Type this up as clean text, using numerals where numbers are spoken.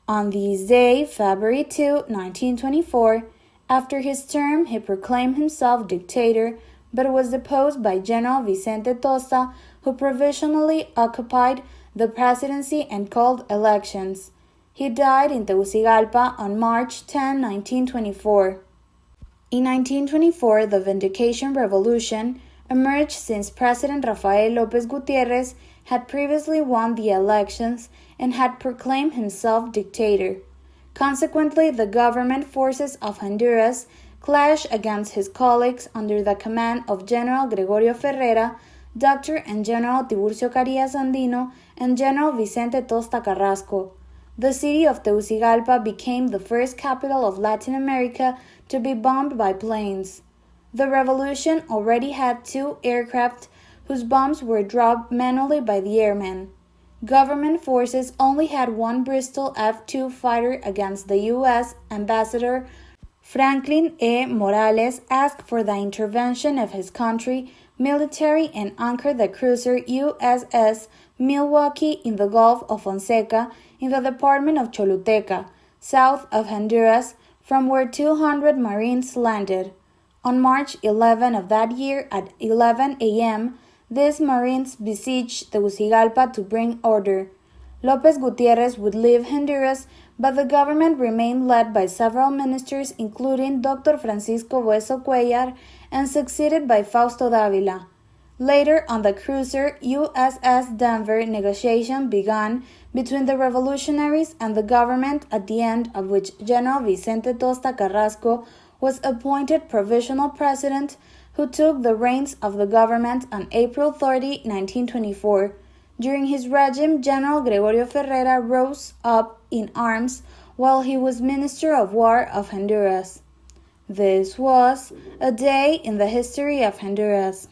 On this day, February 2, 1924, after his term, he proclaimed himself dictator, but was deposed by General Vicente Tosta, who provisionally occupied the presidency and called elections. He died in Tegucigalpa on March 10, 1924. In 1924, the Vindication Revolution emerged since President Rafael López Gutiérrez had previously won the elections and had proclaimed himself dictator. Consequently, the government forces of Honduras clashed against his colleagues under the command of General Gregorio Ferrera Doctor and General Tiburcio Carias Andino and General Vicente Tosta Carrasco. The city of Tegucigalpa became the first capital of Latin America to be bombed by planes. The revolution already had 2 aircraft whose bombs were dropped manually by the airmen. Government forces only had 1 Bristol F.2 Fighter against the U.S. Ambassador Franklin E. Morales asked for the intervention of his country military and anchored the cruiser USS Milwakee in the Gulf of Fonseca in the department of ofCholuteca, south of Honduras, from where 200 Marines landed. On March 11 of that year at 11 a.m., these Marines besieged Tegucigalpa to bring order. López Gutiérrez would leave Honduras, but the government remained led by several ministers, including Dr. Francisco Bueso Cuéllar, and succeeded by Fausto Dávila. Later on the cruiser USS Denver, negotiations began between the revolutionaries and the government, at the end of which General Vicente Tosta Carrasco was appointed Provisional President, who took the reins of the government on April 30, 1924. During his regime, General Gregorio Ferrera rose up in arms while he was Minister of War of Honduras. This was a day in the history of Honduras.